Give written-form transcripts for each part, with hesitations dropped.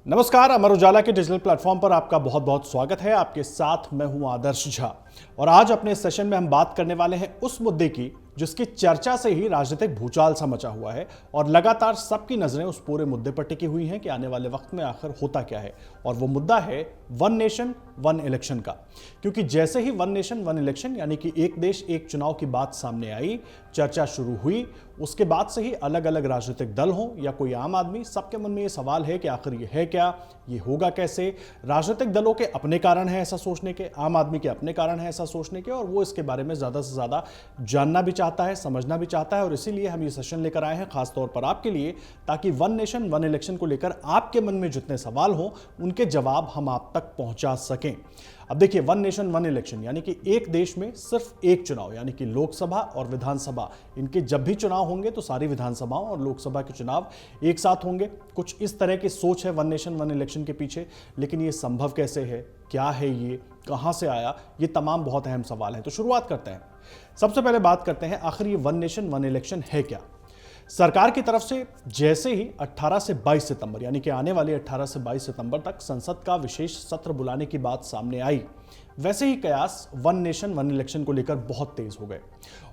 नमस्कार, अमर उजाला के digital platform पर आपका बहुत बहुत स्वागत है। आपके साथ मैं हूं आदर्श झा और आज अपने सेशन में हम बात करने वाले हैं उस मुद्दे की जिसकी चर्चा से ही राजनीतिक भूचाल सा मचा हुआ है और लगातार सबकी नजरें उस पूरे मुद्दे पर टिकी हुई हैं कि आने वाले वक्त में आखिर होता क्या है। और वो मुद्दा है वन नेशन वन इलेक्शन का। क्योंकि जैसे ही वन नेशन वन इलेक्शन यानी कि एक देश एक चुनाव की बात सामने आई, चर्चा शुरू हुई, उसके बाद से ही अलग अलग राजनीतिक दल हों या कोई आम आदमी, सबके मन में ये सवाल है कि आखिर ये है क्या, ये होगा कैसे। राजनीतिक दलों के अपने कारण हैं ऐसा सोचने के, आम आदमी के अपने कारण हैं ऐसा सोचने के, और वो इसके बारे में ज्यादा से ज्यादा जानना भी चाहता है, समझना भी चाहता है। और इसीलिए हम ये सेशन लेकर आए हैं खासतौर पर आपके लिए, ताकि वन नेशन वन इलेक्शन को लेकर आपके मन में जितने सवाल हों उनके जवाब हम आप तक पहुंचा सकें। अब देखिए, वन नेशन वन इलेक्शन यानी कि एक देश में सिर्फ एक चुनाव, यानी कि लोकसभा और विधानसभा, इनके जब भी चुनाव होंगे तो सारी विधानसभाओं और लोकसभा के चुनाव एक साथ होंगे। कुछ इस तरह की सोच है वन नेशन वन इलेक्शन के पीछे, लेकिन ये संभव कैसे है, क्या है ये, कहां से आया, ये तमाम बहुत अहम सवाल हैं। तो शुरुआत करते हैं। सबसे पहले बात करते हैं आखिर ये वन नेशन वन इलेक्शन है क्या। सरकार की तरफ से जैसे ही 18 से 22 सितंबर यानी कि आने वाले 18 से 22 सितंबर तक संसद का विशेष सत्र बुलाने की बात सामने आई, वैसे ही कयास वन नेशन वन इलेक्शन को लेकर बहुत तेज हो गए।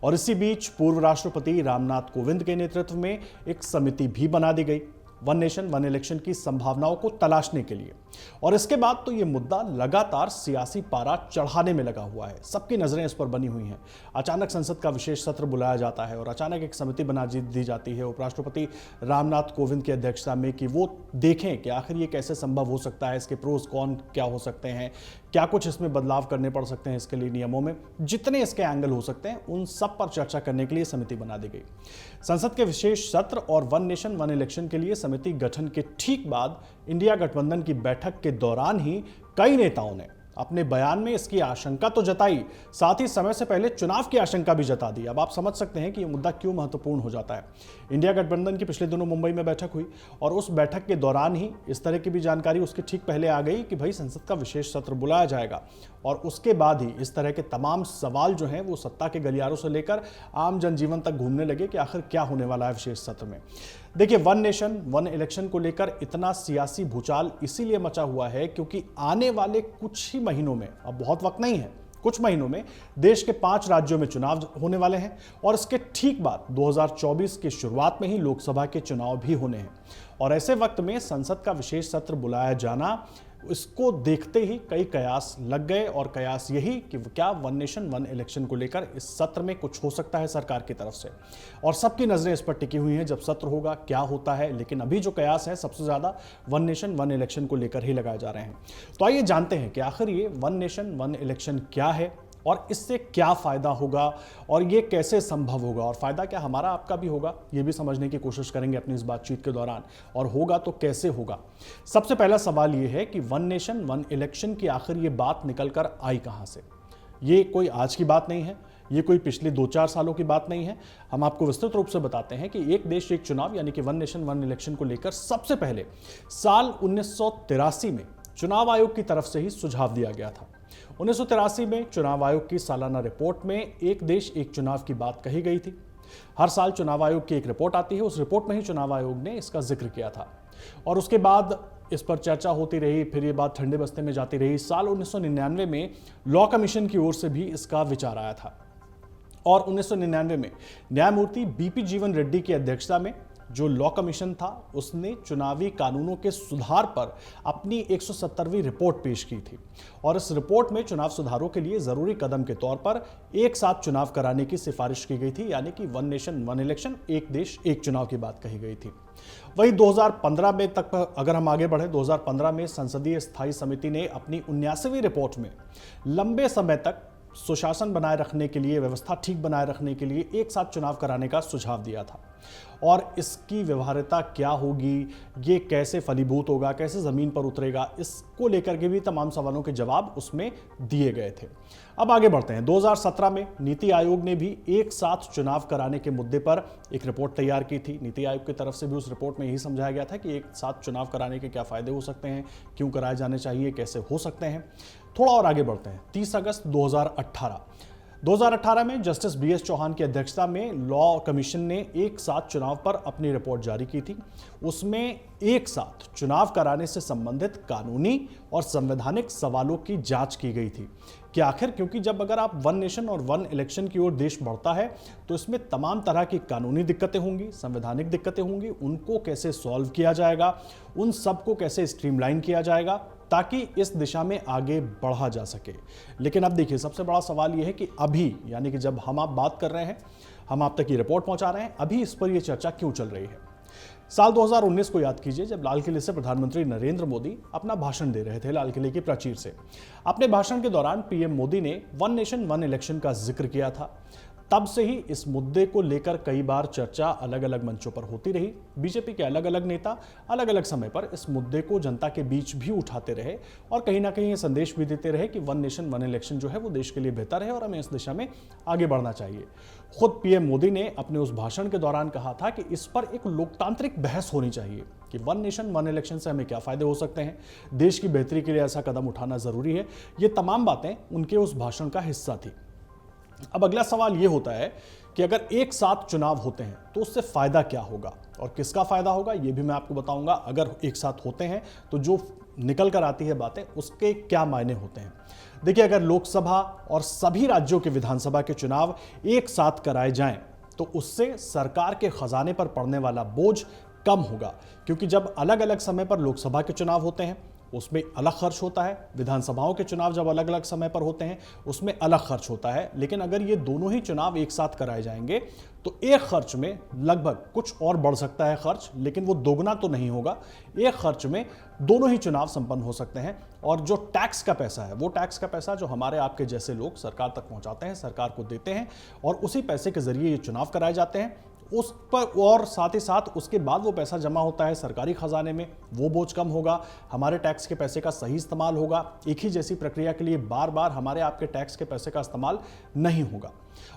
और इसी बीच पूर्व राष्ट्रपति रामनाथ कोविंद के नेतृत्व में एक समिति भी बना दी गई वन नेशन वन इलेक्शन की संभावनाओं को तलाशने के लिए। और इसके बाद तो यह मुद्दा लगातार सियासी पारा चढ़ाने में लगा हुआ है, सबकी नजरें इस पर बनी हुई हैं। अचानक संसद का विशेष सत्र बुलाया जाता है और अचानक एक समिति बना दी जाती है उपराष्ट्रपति रामनाथ कोविंद की अध्यक्षता में कि वो देखें कि आखिर ये कैसे संभव हो सकता है, इसके प्रोज कौन क्या हो सकते हैं, क्या कुछ इसमें बदलाव करने पड़ सकते हैं इसके लिए नियमों में, जितने इसके एंगल हो सकते हैं उन सब पर चर्चा करने के लिए समिति बना दी गई। संसद के विशेष सत्र और वन नेशन वन इलेक्शन के लिए समिति गठन के ठीक बाद इंडिया गठबंधन की बैठक के दौरान ही कई नेताओं ने अपने बयान में इसकी आशंका तो जताई, साथ ही समय से पहले चुनाव की आशंका भी जता दी। अब आप समझ सकते हैं कि यह मुद्दा क्यों महत्वपूर्ण हो जाता है। इंडिया गठबंधन की पिछले दिनों मुंबई में बैठक हुई और उस बैठक के दौरान ही इस तरह की भी जानकारी उसके ठीक पहले आ गई कि भाई संसद का विशेष सत्र बुलाया जाएगा। और उसके बाद ही इस तरह के तमाम सवाल जो हैं वो सत्ता के गलियारों से लेकर आम जनजीवन तक घूमने लगे कि आखिर क्या होने वाला है विशेष सत्र में। देखिए, वन नेशन वन इलेक्शन को लेकर इतना सियासी भूचाल इसीलिए मचा हुआ है क्योंकि आने वाले कुछ ही महीनों में, अब बहुत वक्त नहीं है, कुछ महीनों में देश के 5 राज्यों में चुनाव होने वाले हैं और इसके ठीक बाद 2024 की शुरुआत में ही लोकसभा के चुनाव भी होने हैं। और ऐसे वक्त में संसद का विशेष सत्र बुलाया जाना, इसको देखते ही कई कयास लग गए और कयास यही कि क्या वन नेशन वन इलेक्शन को लेकर इस सत्र में कुछ हो सकता है सरकार की तरफ से। और सबकी नजरें इस पर टिकी हुई हैं, जब सत्र होगा क्या होता है। लेकिन अभी जो कयास है सबसे ज्यादा वन नेशन वन इलेक्शन को लेकर ही लगाए जा रहे हैं। तो आइए जानते हैं कि आखिर ये वन नेशन वन इलेक्शन क्या है और इससे क्या फायदा होगा और ये कैसे संभव होगा, और फायदा क्या हमारा आपका भी होगा, ये भी समझने की कोशिश करेंगे अपनी इस बातचीत के दौरान। और होगा तो कैसे होगा। सबसे पहला सवाल ये है कि वन नेशन वन इलेक्शन की आखिर ये बात निकल कर आई कहां से। ये कोई आज की बात नहीं है, ये कोई पिछले 2-4 सालों की बात नहीं है। हम आपको विस्तृत रूप से बताते हैं कि एक देश एक चुनाव यानी कि वन नेशन वन इलेक्शन को लेकर सबसे पहले साल 1983 में चुनाव आयोग की तरफ से ही सुझाव दिया गया था। 1983 में चुनाव आयोग की सालाना रिपोर्ट में एक देश एक चुनाव की बात कही गई थी। हर साल चुनाव आयोग की एक रिपोर्ट आती है, उस रिपोर्ट में ही चुनाव आयोग ने इसका जिक्र किया था और उसके बाद इस पर चर्चा होती रही, फिर ये बात ठंडे बस्ते में जाती रही। साल 1999 में लॉ कमीशन की ओर से भी इसका विचार आया था और 1999 में न्यायमूर्ति बीपी जीवन रेड्डी की अध्यक्षता में जो लॉ कमीशन था उसने चुनावी कानूनों के सुधार पर अपनी 170वीं रिपोर्ट पेश की थी। और इस रिपोर्ट में चुनाव सुधारों के लिए जरूरी कदम के तौर पर एक साथ चुनाव कराने की सिफारिश की गई थी, यानी कि वन नेशन वन इलेक्शन, एक देश एक चुनाव की बात कही गई थी। वही 2015 में तक अगर हम आगे बढ़े, 2015 में संसदीय स्थायी समिति ने अपनी 79वीं रिपोर्ट में लंबे समय तक सुशासन बनाए रखने के लिए, व्यवस्था ठीक बनाए रखने के लिए एक साथ चुनाव कराने का सुझाव दिया था। और इसकी व्यवहार्यता क्या होगी, ये कैसे फलीभूत होगा, कैसे जमीन पर उतरेगा, इसको लेकर के भी तमाम सवालों के जवाब उसमें दिए गए थे। अब आगे बढ़ते हैं। 2017 में नीति आयोग ने भी एक साथ चुनाव कराने के मुद्दे पर एक रिपोर्ट तैयार की थी। नीति आयोग की तरफ से भी उस रिपोर्ट में यही समझाया गया था कि एक साथ चुनाव कराने के क्या फायदे हो सकते हैं, क्यों कराए जाने चाहिए, कैसे हो सकते हैं। थोड़ा और आगे बढ़ते हैं। 30 अगस्त 2018 2018 में जस्टिस बीएस चौहान की अध्यक्षता में लॉ कमीशन ने एक साथ चुनाव पर अपनी रिपोर्ट जारी की थी। उसमें एक साथ चुनाव कराने से संबंधित कानूनी और संवैधानिक सवालों की जांच की गई थी कि आखिर, क्योंकि जब अगर आप वन नेशन और वन इलेक्शन की ओर देश बढ़ता है तो इसमें तमाम तरह की कानूनी दिक्कतें होंगी, संवैधानिक दिक्कतें होंगी, उनको कैसे सॉल्व किया जाएगा, उन सबको कैसे स्ट्रीमलाइन किया जाएगा ताकि इस दिशा में आगे बढ़ा जा सके। लेकिन अब देखिए, सबसे बड़ा सवाल यह है कि अभी, यानी कि जब हम आप बात कर रहे हैं, हम आप तक ये रिपोर्ट पहुंचा रहे हैं, अभी इस पर यह चर्चा क्यों चल रही है। साल 2019 को याद कीजिए, जब लाल किले से प्रधानमंत्री नरेंद्र मोदी अपना भाषण दे रहे थे लाल किले की प्राचीर से। अपने भाषण के दौरान पीएम मोदी ने वन नेशन वन इलेक्शन का जिक्र किया था। तब से ही इस मुद्दे को लेकर कई बार चर्चा अलग अलग मंचों पर होती रही। बीजेपी के अलग अलग नेता अलग अलग समय पर इस मुद्दे को जनता के बीच भी उठाते रहे और कहीं ना कहीं ये संदेश भी देते रहे कि वन नेशन वन इलेक्शन जो है वो देश के लिए बेहतर है और हमें इस दिशा में आगे बढ़ना चाहिए। खुद पीएम मोदी ने अपने उस भाषण के दौरान कहा था कि इस पर एक लोकतांत्रिक बहस होनी चाहिए कि वन नेशन वन इलेक्शन से हमें क्या फायदे हो सकते हैं, देश की बेहतरी के लिए ऐसा कदम उठाना जरूरी है। ये तमाम बातें उनके उस भाषण का हिस्सा थी। अब अगला सवाल यह होता है कि अगर एक साथ चुनाव होते हैं तो उससे फायदा क्या होगा और किसका फायदा होगा, यह भी मैं आपको बताऊंगा। अगर एक साथ होते हैं तो जो निकल कर आती है बातें, उसके क्या मायने होते हैं। देखिए, अगर लोकसभा और सभी राज्यों के विधानसभा के चुनाव एक साथ कराए जाएं तो उससे सरकार के खजाने पर पड़ने वाला बोझ कम होगा, क्योंकि जब अलग अलग समय पर लोकसभा के चुनाव होते हैं उसमें अलग खर्च होता है, विधानसभाओं के चुनाव जब अलग अलग समय पर होते हैं उसमें अलग खर्च होता है। लेकिन अगर ये दोनों ही चुनाव एक साथ कराए जाएंगे तो एक खर्च में लगभग, कुछ और बढ़ सकता है खर्च, लेकिन वो दोगुना तो नहीं होगा। एक खर्च में दोनों ही चुनाव संपन्न हो सकते हैं और जो टैक्स का पैसा है, वो टैक्स का पैसा जो हमारे आपके जैसे लोग सरकार तक पहुंचाते हैं, सरकार को देते हैं और उसी पैसे के जरिए ये चुनाव कराए जाते हैं, उस पर और साथ ही साथ उसके बाद वो पैसा जमा होता है सरकारी खजाने में, वो बोझ कम होगा, हमारे टैक्स के पैसे का सही इस्तेमाल होगा। एक ही जैसी प्रक्रिया के लिए बार बार हमारे आपके टैक्स के पैसे का इस्तेमाल नहीं होगा।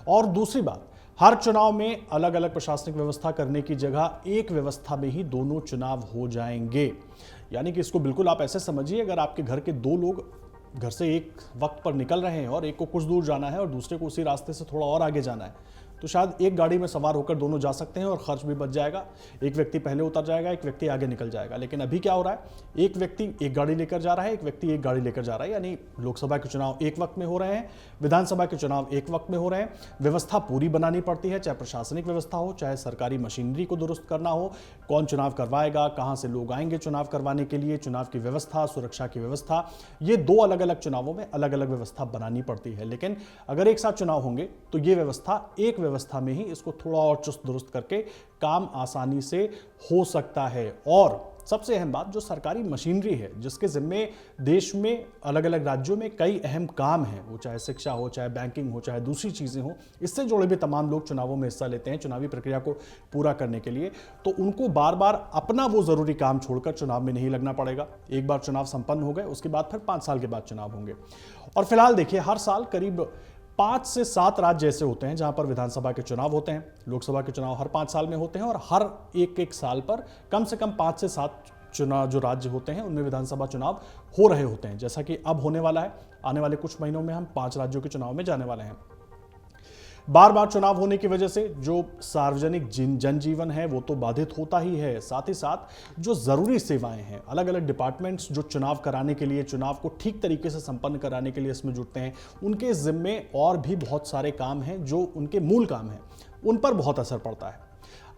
और दूसरी बात, हर चुनाव में अलग अलग प्रशासनिक व्यवस्था करने की जगह एक व्यवस्था में ही दोनों चुनाव हो जाएंगे। यानी कि इसको बिल्कुल आप ऐसे समझिए, अगर आपके घर के दो लोग घर से एक वक्त पर निकल रहे हैं और एक को कुछ दूर जाना है और दूसरे को उसी रास्ते से थोड़ा और आगे जाना है, तो शायद एक गाड़ी में सवार होकर दोनों जा सकते हैं और खर्च भी बच जाएगा। एक व्यक्ति पहले उतर जाएगा, एक व्यक्ति आगे निकल जाएगा। लेकिन अभी क्या हो रहा है, एक व्यक्ति एक गाड़ी लेकर जा रहा है, एक व्यक्ति एक गाड़ी लेकर जा रहा है। यानी लोकसभा के चुनाव एक वक्त में हो रहे हैं, विधानसभा के चुनाव एक वक्त में हो रहे हैं। व्यवस्था पूरी बनानी पड़ती है, चाहे प्रशासनिक व्यवस्था हो, चाहे सरकारी मशीनरी को दुरुस्त करना हो, कौन चुनाव करवाएगा, कहां से लोग आएंगे चुनाव करवाने के लिए, चुनाव की व्यवस्था, सुरक्षा की व्यवस्था, ये दो अलग अलग चुनावों में अलग अलग व्यवस्था बनानी पड़ती है। लेकिन अगर एक साथ चुनाव होंगे तो ये व्यवस्था एक व्यवस्था में ही इसको थोड़ा और चुस्त दुरुस्त करके काम आसानी से हो सकता है। और सबसे अहम बात, जो सरकारी मशीनरी है जिसके जिम्मे देश में अलग अलग राज्यों में कई अहम काम हैं, वो चाहे शिक्षा हो, चाहे बैंकिंग हो, चाहे दूसरी चीजें हो, इससे जुड़े भी तमाम लोग चुनावों में हिस्सा लेते हैं चुनावी प्रक्रिया को पूरा करने के लिए, तो उनको बार बार अपना वो जरूरी काम छोड़कर चुनाव में नहीं लगना पड़ेगा। एक बार चुनाव संपन्न हो गए, उसके बाद फिर 5 साल के बाद चुनाव होंगे। और फिलहाल देखिए, हर साल करीब 5 से 7 राज्य ऐसे होते हैं जहां पर विधानसभा के चुनाव होते हैं। लोकसभा के चुनाव हर 5 साल में होते हैं और हर एक साल पर कम से कम 5 से 7 चुनाव जो राज्य होते हैं उनमें विधानसभा चुनाव हो रहे होते हैं। जैसा कि अब होने वाला है, आने वाले कुछ महीनों में हम 5 राज्यों के चुनाव में जाने वाले हैं। बार बार चुनाव होने की वजह से जो सार्वजनिक जनजीवन है वो तो बाधित होता ही है, साथ ही साथ जो जरूरी सेवाएं हैं, अलग अलग डिपार्टमेंट्स जो चुनाव कराने के लिए, चुनाव को ठीक तरीके से संपन्न कराने के लिए इसमें जुटते हैं, उनके जिम्मे और भी बहुत सारे काम हैं जो उनके मूल काम हैं, उन पर बहुत असर पड़ता है।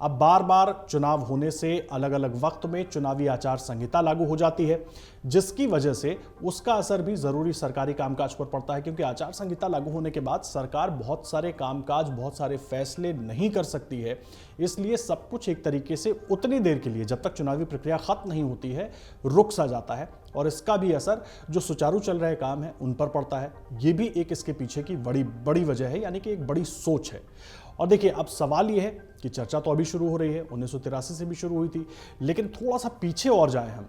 अब बार बार चुनाव होने से अलग अलग वक्त में चुनावी आचार संहिता लागू हो जाती है, जिसकी वजह से उसका असर भी जरूरी सरकारी कामकाज पर पड़ता है, क्योंकि आचार संहिता लागू होने के बाद सरकार बहुत सारे कामकाज, बहुत सारे फैसले नहीं कर सकती है। इसलिए सब कुछ एक तरीके से उतनी देर के लिए, जब तक चुनावी प्रक्रिया खत्म नहीं होती है, रुक सा जाता है और इसका भी असर जो सुचारू चल रहे काम है उन पर पड़ता है। ये भी एक इसके पीछे की बड़ी वजह है, यानी कि एक बड़ी सोच है। और देखिए, अब सवाल यह है कि चर्चा तो अभी शुरू हो रही है, 1983 से भी शुरू हुई थी, लेकिन थोड़ा सा पीछे और जाएं हम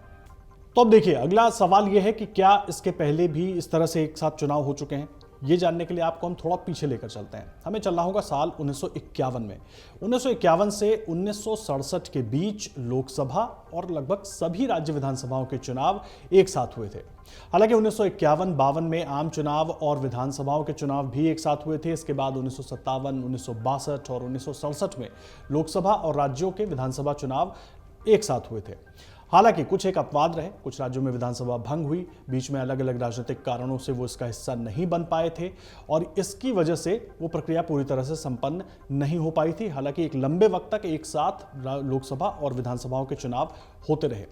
तो अब देखिए, अगला सवाल यह है कि क्या इसके पहले भी इस तरह से एक साथ चुनाव हो चुके हैं? ये जानने के लिए आपको हम थोड़ा पीछे लेकर चलते हैं। हमें चलना होगा साल 1951 में। 1951 से 1967 के बीच लोकसभा और लगभग सभी राज्य विधानसभाओं के चुनाव एक साथ हुए थे। हालांकि 1951-52 में आम चुनाव और विधानसभाओं के चुनाव भी एक साथ हुए थे। इसके बाद 1957, 1962 और 1967 में लोकसभा और राज्यों के विधानसभा चुनाव एक साथ हुए थे। हालांकि कुछ एक अपवाद रहे, कुछ राज्यों में विधानसभा भंग हुई, बीच में अलग अलग राजनीतिक कारणों से वो इसका हिस्सा नहीं बन पाए थे और इसकी वजह से वो प्रक्रिया पूरी तरह से संपन्न नहीं हो पाई थी। हालांकि एक लंबे वक्त तक एक साथ लोकसभा और विधानसभाओं के चुनाव होते रहे।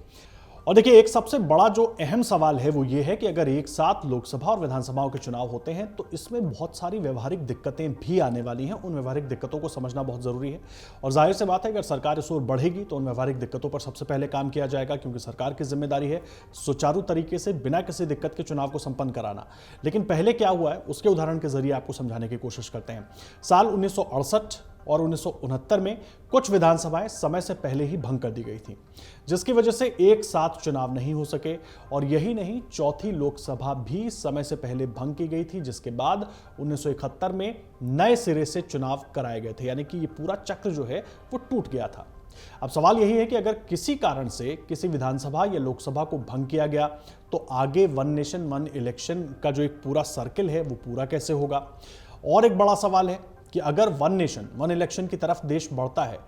और देखिए, एक सबसे बड़ा जो अहम सवाल है वो ये है कि अगर एक साथ लोकसभा और विधानसभाओं के चुनाव होते हैं तो इसमें बहुत सारी व्यवहारिक दिक्कतें भी आने वाली हैं। उन व्यवहारिक दिक्कतों को समझना बहुत जरूरी है और जाहिर सी बात है, अगर सरकार इस ओर बढ़ेगी तो उन व्यवहारिक दिक्कतों पर सबसे पहले काम किया जाएगा, क्योंककि सरकार की जिम्मेदारी है सुचारू तरीके से बिना किसी दिक्कत के चुनाव को संपन्न कराना। लेकिन पहले क्या हुआ है उसके उदाहरण के जरिए आपको समझाने की कोशिश करते हैं। साल 1968 और 1969 में कुछ विधानसभाएं समय से पहले ही भंग कर दी गई थी, जिसकी वजह से एक साथ चुनाव नहीं हो सके। और यही नहीं, चौथी लोकसभा भी समय से पहले भंग की गई थी, जिसके बाद 1971 में नए सिरे से चुनाव कराए गए थे। यानी कि ये पूरा चक्र जो है वो टूट गया था। अब सवाल यही है कि अगर किसी कारण से किसी विधानसभा या लोकसभा को भंग किया गया तो आगे वन नेशन वन इलेक्शन का जो एक पूरा सर्किल है वो पूरा कैसे होगा। और एक बड़ा सवाल है कि अगर वन नेशन वन इलेक्शन की तरफ देश बढ़ता है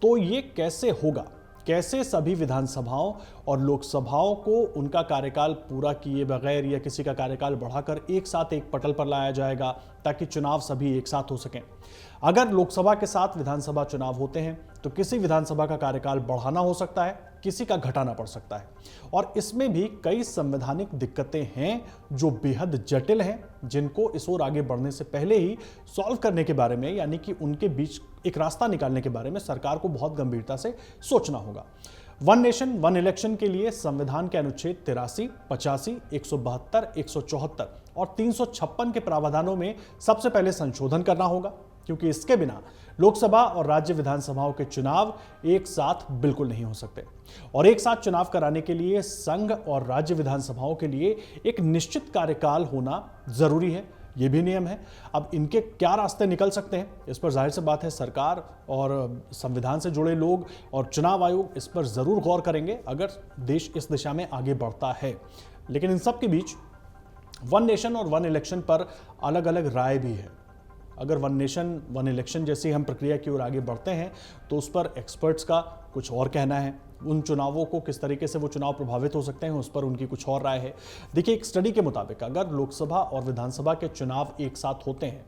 तो ये कैसे होगा, कैसे सभी विधानसभाओं और लोकसभाओं को उनका कार्यकाल पूरा किए बगैर या किसी का कार्यकाल बढ़ाकर एक साथ एक पटल पर लाया जाएगा ताकि चुनाव सभी एक साथ हो सकें। अगर लोकसभा के साथ विधानसभा चुनाव होते हैं तो किसी विधानसभा का कार्यकाल बढ़ाना हो सकता है, किसी का घटाना पड़ सकता है। और इसमें भी कई संवैधानिक दिक्कतें हैं जो बेहद जटिल हैं, जिनको इस ओर आगे बढ़ने से पहले ही सॉल्व करने के बारे में, यानी कि उनके बीच एक रास्ता निकालने के बारे में सरकार को बहुत गंभीरता से सोचना होगा। वन नेशन वन इलेक्शन के लिए संविधान के अनुच्छेद 83, 85, 172, 174 और 356 के प्रावधानों में सबसे पहले संशोधन करना होगा, क्योंकि इसके बिना लोकसभा और राज्य विधानसभाओं के चुनाव एक साथ बिल्कुल नहीं हो सकते। और एक साथ चुनाव कराने के लिए संघ और राज्य विधानसभाओं के लिए एक निश्चित कार्यकाल होना जरूरी है, ये भी नियम है। अब इनके क्या रास्ते निकल सकते हैं, इस पर जाहिर सी बात है सरकार और संविधान से जुड़े लोग और चुनाव आयोग इस पर जरूर गौर करेंगे अगर देश इस दिशा में आगे बढ़ता है। लेकिन इन सब के बीच वन नेशन और वन इलेक्शन पर अलग अलग राय भी है। अगर वन नेशन वन इलेक्शन जैसी हम प्रक्रिया की ओर आगे बढ़ते हैं तो उस पर एक्सपर्ट्स का कुछ और कहना है। उन चुनावों को किस तरीके से वो चुनाव प्रभावित हो सकते हैं उस पर उनकी कुछ और राय है। देखिए, एक स्टडी के मुताबिक अगर लोकसभा और विधानसभा के चुनाव एक साथ होते हैं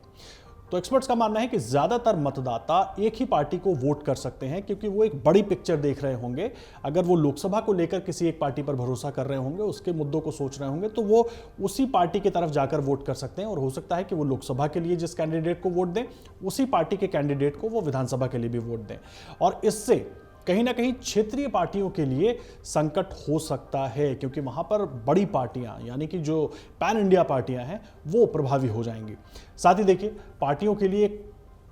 तो एक्सपर्ट्स का मानना है कि ज्यादातर मतदाता एक ही पार्टी को वोट कर सकते हैं, क्योंकि वो एक बड़ी पिक्चर देख रहे होंगे। अगर वो लोकसभा को लेकर किसी एक पार्टी पर भरोसा कर रहे होंगे, उसके मुद्दों को सोच रहे होंगे, तो वो उसी पार्टी की तरफ जाकर वोट कर सकते हैं। और हो सकता है कि वो लोकसभा के लिए जिस कैंडिडेट को वोट दें, उसी पार्टी के कैंडिडेट को वो विधानसभा के लिए भी वोट दें। और इससे कहीं ना कहीं क्षेत्रीय पार्टियों के लिए संकट हो सकता है, क्योंकि वहां पर बड़ी पार्टियां यानी कि जो पैन इंडिया पार्टियां हैं वो प्रभावी हो जाएंगी। साथ ही देखिए, पार्टियों के लिए,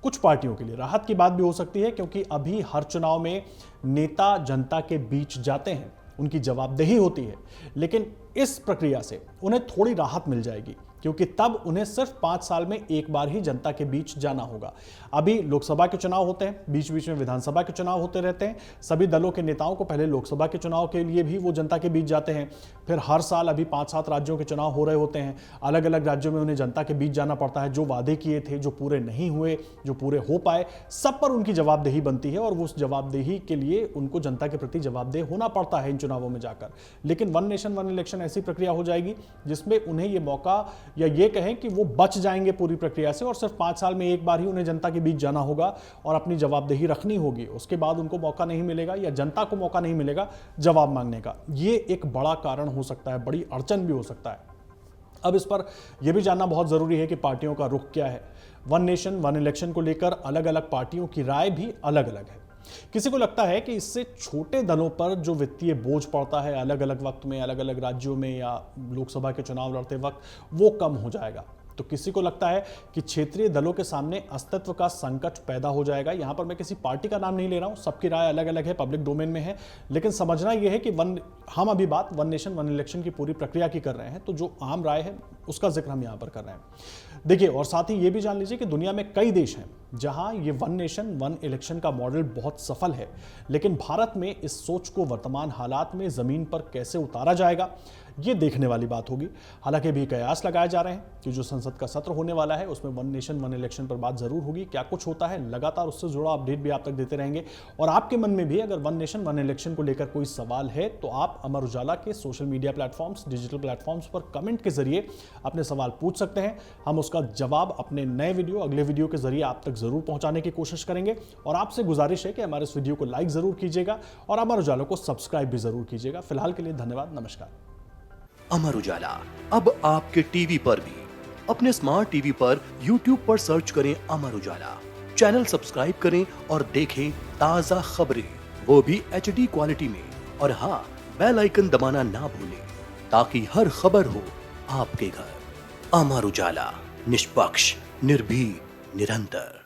कुछ पार्टियों के लिए राहत की बात भी हो सकती है, क्योंकि अभी हर चुनाव में नेता जनता के बीच जाते हैं, उनकी जवाबदेही होती है। लेकिन इस प्रक्रिया से उन्हें थोड़ी राहत मिल जाएगी, क्योंकि तब उन्हें सिर्फ 5 साल में एक बार ही जनता के बीच जाना होगा। अभी लोकसभा के चुनाव होते हैं, बीच बीच में विधानसभा के चुनाव होते रहते हैं। सभी दलों के नेताओं को पहले लोकसभा के चुनाव के लिए भी वो जनता के बीच जाते हैं, फिर हर साल अभी 5-7 राज्यों के चुनाव हो रहे होते हैं। अलग अलग राज्यों में उन्हें जनता के बीच जाना पड़ता है। जो वादे किए थे, जो पूरे नहीं हुए, जो पूरे हो पाए, सब पर उनकी जवाबदेही बनती है और उस जवाबदेही के लिए उनको जनता के प्रति जवाबदेह होना पड़ता है इन चुनावों में जाकर। लेकिन वन नेशन वन इलेक्शन ऐसी प्रक्रिया हो जाएगी जिसमें उन्हें ये मौका, या ये कहें कि वो बच जाएंगे पूरी प्रक्रिया से और सिर्फ 5 साल में एक बार ही उन्हें जनता के बीच जाना होगा और अपनी जवाबदेही रखनी होगी। उसके बाद उनको मौका नहीं मिलेगा या जनता को मौका नहीं मिलेगा जवाब मांगने का। ये एक बड़ा कारण हो सकता है, बड़ी अड़चन भी हो सकता है। अब इस पर यह भी जानना बहुत जरूरी है कि पार्टियों का रुख क्या है। वन नेशन वन इलेक्शन को लेकर अलग अलग पार्टियों की राय भी अलग अलग है। किसी को लगता है कि इससे छोटे दलों पर जो वित्तीय बोझ पड़ता है अलग अलग वक्त में, अलग अलग राज्यों में या लोकसभा के चुनाव लड़ते वक्त, वो कम हो जाएगा। तो किसी को लगता है कि क्षेत्रीय दलों के सामने अस्तित्व का संकट पैदा हो जाएगा। यहां पर मैं किसी पार्टी का नाम नहीं ले रहा हूं, सबकी राय अलग अलग है, पब्लिक डोमेन में है, लेकिन समझना यह है कि हम अभी बात वन नेशन वन इलेक्शन की पूरी प्रक्रिया की कर रहे हैं, तो जो आम राय है उसका जिक्र हम यहां पर कर रहे हैं। देखिए, और साथ ही ये भी जान लीजिए कि दुनिया में कई देश हैं जहां ये वन नेशन वन इलेक्शन का मॉडल बहुत सफल है, लेकिन भारत में इस सोच को वर्तमान हालात में जमीन पर कैसे उतारा जाएगा, ये देखने वाली बात होगी। हालांकि भी कयास लगाए जा रहे हैं कि जो संसद का सत्र होने वाला है उसमें वन नेशन वन इलेक्शन पर बात जरूर होगी। क्या कुछ होता है, लगातार उससे जुड़ा अपडेट भी आप तक देते रहेंगे। और आपके मन में भी अगर वन नेशन वन इलेक्शन को लेकर कोई सवाल है तो आप अमर उजाला के social media platforms, digital platforms पर कमेंट के जरिए अपने सवाल पूछ सकते हैं। हम उसका जवाब अपने नए वीडियो, अगले वीडियो के जरिए आप तक जरूर पहुंचाने की कोशिश करेंगे। और आपसे गुजारिश है कि हमारे इस वीडियो को लाइक जरूर कीजिएगा और अमर उजाला को सब्सक्राइब भी जरूर कीजिएगा। फिलहाल के लिए धन्यवाद, नमस्कार। अमर उजाला अब आपके टीवी पर भी। अपने स्मार्ट टीवी पर YouTube पर सर्च करें अमर उजाला, चैनल सब्सक्राइब करें और देखें ताजा खबरें, वो भी HD क्वालिटी में। और हाँ, बेल आइकन दबाना ना भूलें ताकि हर खबर हो आपके घर। अमर उजाला, निष्पक्ष, निर्भीक, निरंतर।